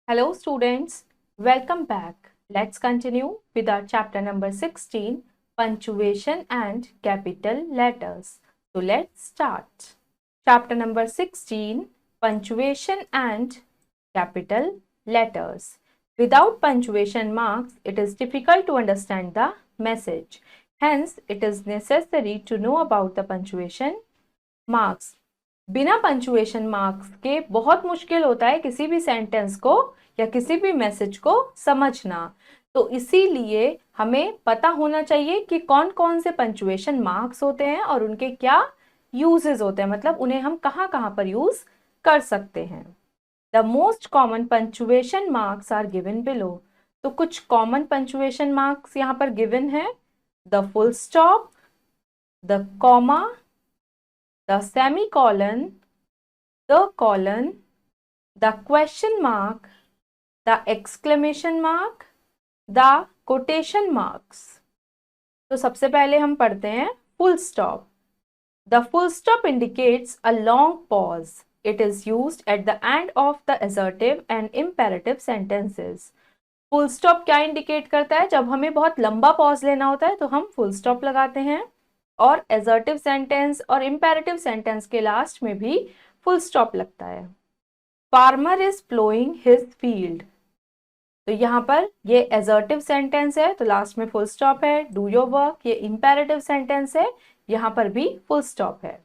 Hello students, welcome back. Let's continue with our chapter number 16, punctuation and capital letters. So let's start. Chapter number 16, punctuation and capital letters. Without punctuation marks, it is difficult to understand the message. Hence, it is necessary to know about the punctuation marks. बिना punctuation marks के बहुत मुश्किल होता है किसी भी sentence को या किसी भी मैसेज को समझना। तो इसीलिए हमें पता होना चाहिए कि कौन कौन से पंचुएशन मार्क्स होते हैं और उनके क्या यूजेस होते हैं, मतलब उन्हें हम कहाँ कहाँ पर यूज कर सकते हैं। The most common punctuation marks are given below. तो कुछ कॉमन पंचुएशन मार्क्स यहाँ पर गिवन है। The full stop, the comma, the semicolon, the colon, the question mark, the exclamation mark, the quotation marks. तो सबसे पहले हम पढ़ते हैं full stop. The full stop indicates a long pause. It is used at the end of the assertive and imperative sentences. full stop क्या indicate करता है? जब हमें बहुत लंबा पॉज लेना होता है तो हम full stop लगाते हैं, और एजर्टिव सेंटेंस और इंपेरेटिव सेंटेंस के लास्ट में भी फुल स्टॉप लगता है। Farmer is ploughing his field. तो यहाँ पर ये एजर्टिव सेंटेंस है तो लास्ट में फुल स्टॉप है। डू योर वर्क, ये इंपेरेटिव सेंटेंस है, यहाँ पर भी फुल स्टॉप है।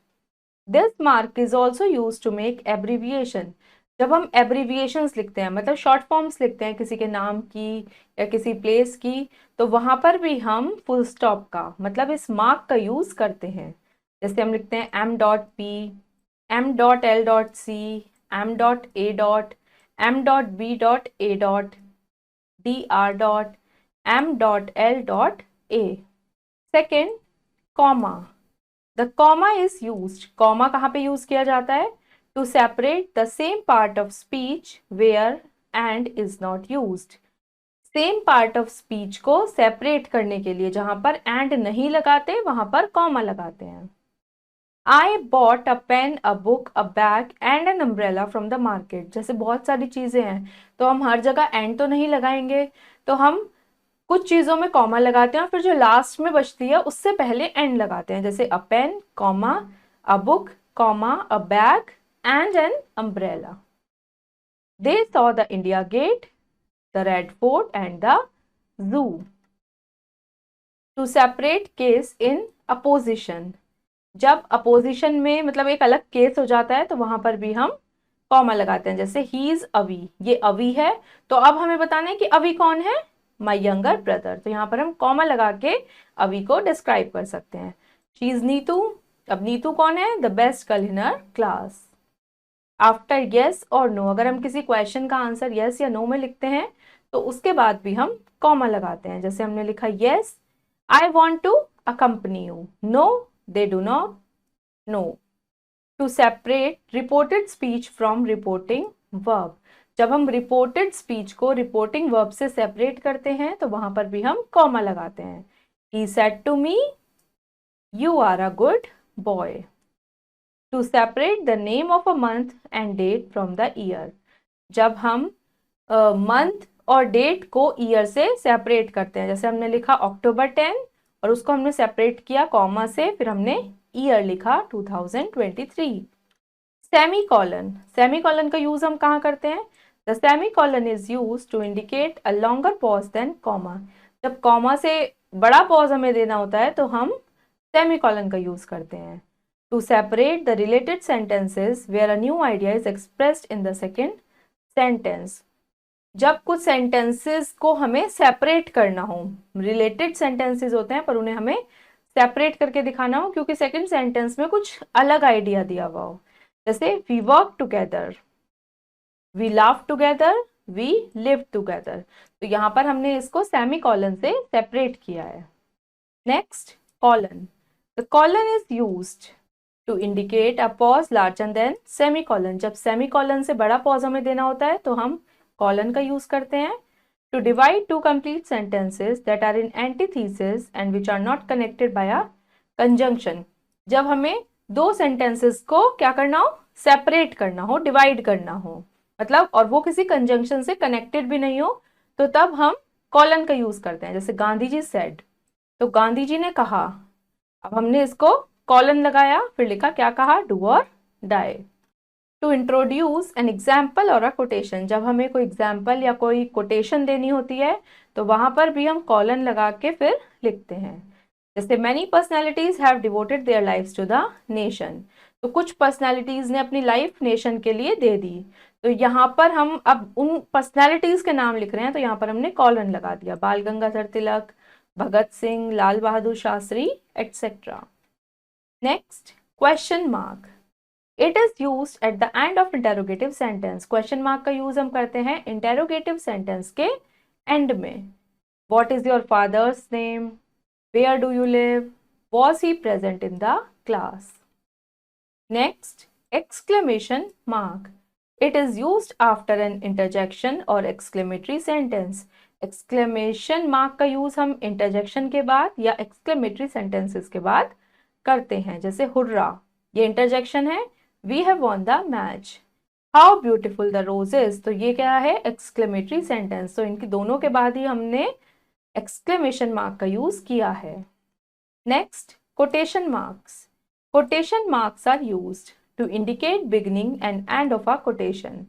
This mark is also use to make abbreviation. जब हम एब्रीविएशंस लिखते हैं, मतलब शॉर्ट फॉर्म्स लिखते हैं किसी के नाम की या किसी प्लेस की, तो वहां पर भी हम फुल स्टॉप का मतलब इस मार्क का यूज करते हैं। जैसे हम लिखते हैं m.p, m.l.c, m.a, m.b.a, dr. m.l.a। Second, comma. The comma is used. Comma कहाँ पे यूज किया जाता है? To separate the same part of speech where and is not used. Same part of speech को सेपरेट करने के लिए जहां पर एंड नहीं लगाते वहां पर कॉमा लगाते हैं। I bought a pen, a book, a bag and an umbrella from the market. जैसे बहुत सारी चीजें हैं तो हम हर जगह एंड तो नहीं लगाएंगे, तो हम कुछ चीजों में कॉमा लगाते हैं और फिर जो लास्ट में बचती है उससे पहले एंड लगाते हैं। जैसे a pen, comma, a book, comma, a bag and an umbrella. They saw the India Gate, the Red Fort and the zoo. To separate case in opposition. जब अपोजिशन में मतलब एक अलग केस हो जाता है तो वहां पर भी हम कॉमा लगाते हैं। जैसे ही इज अवी, ये अवी है तो अब हमें बताना है कि अवी कौन है? My younger brother. तो यहाँ पर हम कॉमा लगा के अवी को डिस्क्राइब कर सकते हैं। She is Neetu. अब नीतू कौन है? The best girl in her class. After yes और नो, अगर हम किसी क्वेश्चन का आंसर यस या नो में लिखते हैं तो उसके बाद भी हम कॉमा लगाते हैं। जैसे हमने लिखा yes I want to accompany you, no they do not know. To separate reported speech from reporting verb. जब हम रिपोर्टेड स्पीच को रिपोर्टिंग वर्ब से सेपरेट करते हैं तो वहां पर भी हम कॉमा लगाते हैं। He said to me you are a good boy. To separate the name of a month and date from the year. जब हम मंथ और डेट को ईयर से सेपरेट करते हैं, जैसे हमने लिखा अक्टूबर 10 और उसको हमने सेपरेट किया कॉमा से, फिर हमने ईयर लिखा 2023। सेमीकॉलन। सेमीकॉलन का यूज हम कहाँ करते हैं? The semicolon is use to indicate a longer pause than comma. जब कॉमा से बड़ा पॉज हमें देना होता है तो हम सेमीकॉलन का यूज करते हैं। To separate the related sentences where a new idea is expressed in the second sentence. जब कुछ सेंटेंसेस को हमें सेपरेट करना हो, रिलेटेड सेंटेंसेस होते हैं पर उन्हें हमें सेपरेट करके दिखाना हो क्योंकि सेकंड सेंटेंस में कुछ अलग आइडिया दिया हुआ हो। जैसे we work together, we laugh together, we live together. तो यहाँ पर हमने इसको सेमीकॉलन से सेपरेट किया है। Next, colon. The colon is used to indicate a pause larger than semicolon. जब सेमीकॉलन से बड़ा पॉज हमें देना होता है तो हम कॉलन का यूज करते हैं। To divide two complete sentences that are in antithesis and which are not connected by a conjunction. जब हमें दो सेंटेंसेस को क्या करना हो? सेपरेट करना हो, डिवाइड करना हो। मतलब और वो किसी कंजंक्शन से कनेक्टेड भी नहीं हो, तो तब हम कॉलन का यूज करते हैं। जैसे गांधी जी सेड, तो गांधी जी ने कहा, अब हमने इसको कॉलन लगाया, फिर लिखा क्या कहा, do or die. To introduce an example or a quotation, जब हमें कोई एग्जाम्पल या कोई कोटेशन देनी होती है तो वहां पर भी हम कॉलन लगा के फिर लिखते हैं। जैसे many personalities have devoted their lives to the nation, तो कुछ पर्सनैलिटीज ने अपनी लाइफ नेशन के लिए दे दी, तो यहाँ पर हम अब उन पर्सनैलिटीज के नाम लिख रहे हैं, तो यहाँ पर हमने कॉलन लगा दिया, Bal Gangadhar Tilak, Bhagat Singh, Lal Bahadur Shastri, etcetera. Next, question mark. It is use at the end of interrogative sentence, question mark का यूज हम करते हैं इंटेरोगेटिव सेंटेंस के एंड में। What is your father's name, where do you live, was he present in the class. Next, exclamation mark. It is used after an interjection or exclamatory sentence. exclamation mark का use हम interjection के बाद या exclamatory sentences के बाद करते हैं। जैसे हुर्रा, ये interjection है, we have won the match. How beautiful the roses, तो ये क्या है, exclamatory sentence, तो इनकी दोनों के बाद ही हमने exclamation mark का यूज किया है। Next, quotation marks. Quotation marks are used to indicate beginning and end of a quotation.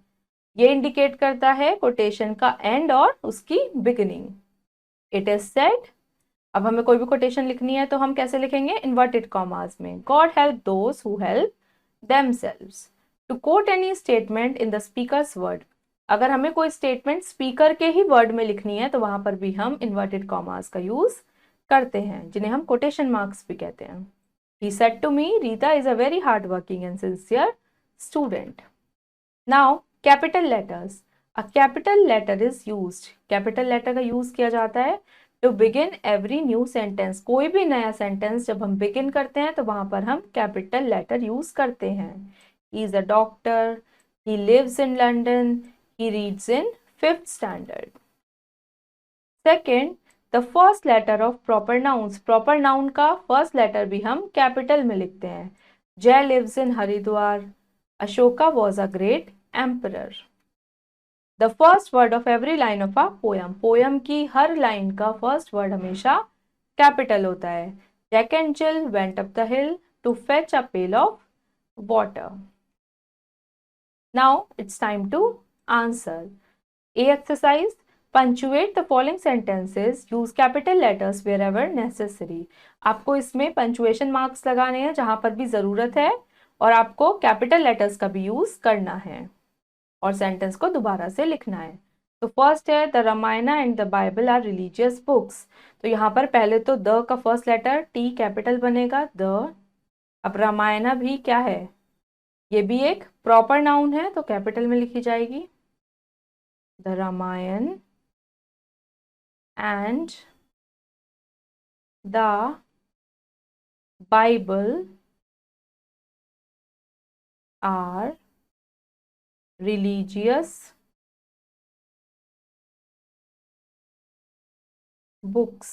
ये indicate करता है quotation का end और उसकी beginning. It is said, अब हमें कोई भी quotation लिखनी है तो हम कैसे लिखेंगे, inverted commas में। God help those who help themselves. To quote any statement in the speaker's word. अगर हमें कोई statement speaker के ही word में लिखनी है तो वहां पर भी हम inverted commas का use करते हैं, जिन्हें हम quotation marks भी कहते हैं। He said to me, Rita is a very hardworking and sincere student. Now, capital letters. A capital letter is used. Capital letter का use किया जाता है to begin every new sentence. कोई भी नया sentence जब हम begin करते हैं तो वहां पर हम capital letter use करते हैं। He is a doctor. He lives in London. He reads in 5th standard. Second, the first letter of proper nouns, proper noun का फर्स्ट लेटर भी हम कैपिटल में लिखते हैं। Jay lives in Haridwar, Ashoka was a great emperor. The first word of every line of a poem, poem की हर line का first word हमेशा कैपिटल होता है। Jack and Jill went up the hill to fetch a pail of water. Now it's time to answer. A exercise, punctuate the following sentences, use capital letters wherever necessary. आपको इसमें punctuation marks लगाने हैं जहां पर भी जरूरत है, और आपको कैपिटल लेटर्स का भी यूज करना है, और सेंटेंस को दोबारा से लिखना है। तो फर्स्ट है, the Ramayan and the Bible are religious books. तो यहाँ पर पहले तो द का फर्स्ट लेटर टी कैपिटल बनेगा, द। अब रामायण भी क्या है, ये भी एक प्रॉपर नाउन है तो कैपिटल में लिखी जाएगी। The Ramayan and the Bible are religious books।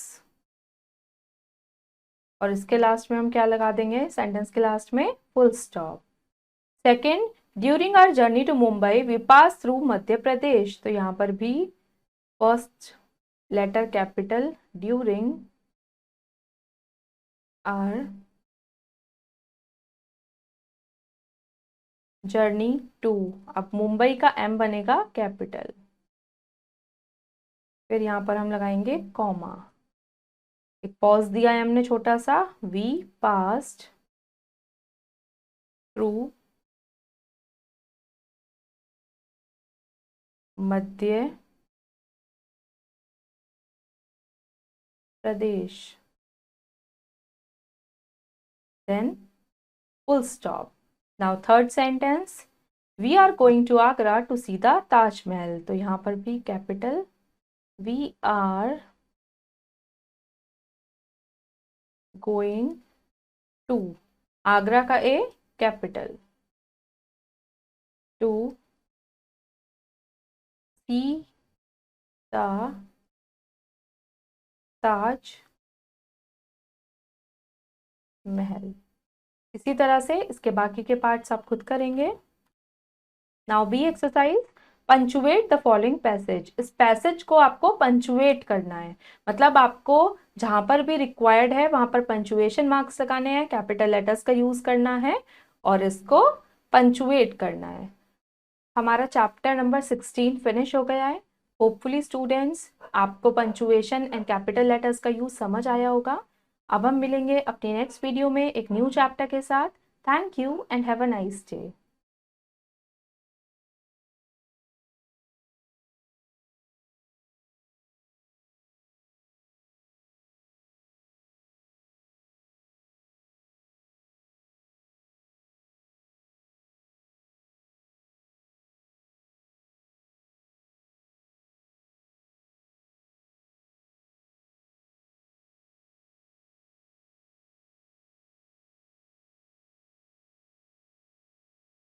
और इसके लास्ट में हम क्या लगा देंगे, सेंटेंस के लास्ट में full stop. Second, during our journey to Mumbai we pass through Madhya Pradesh. तो यहाँ पर भी first letter capital, during our journey to, अब मुंबई का एम बनेगा कैपिटल। फिर यहाँ पर हम लगाएंगे कॉमा, एक पॉज दिया है हमने छोटा सा, we passed through Madhya Pradesh, then full stop. Now third sentence, we are going to Agra to see the Taj Mahal। तो यहाँ पर भी capital, we are going to, Agra का ए capital, to see the Taj Mahal. इसी तरह से इसके बाकी के पार्ट्स आप खुद करेंगे। Now B exercise, punctuate the following passage, इस पैसेज को आपको पंचुएट करना है, मतलब आपको जहां पर भी रिक्वायर्ड है वहां पर पंचुएशन मार्क्स लगाने हैं, कैपिटल लेटर्स का यूज करना है और इसको पंचुएट करना है। हमारा चैप्टर नंबर 16 फिनिश हो गया है। होपफुली स्टूडेंट्स आपको पंचुएशन एंड कैपिटल लेटर्स का यूज समझ आया होगा। अब हम मिलेंगे अपने नेक्स्ट वीडियो में एक न्यू चैप्टर के साथ। Thank you and have a nice day.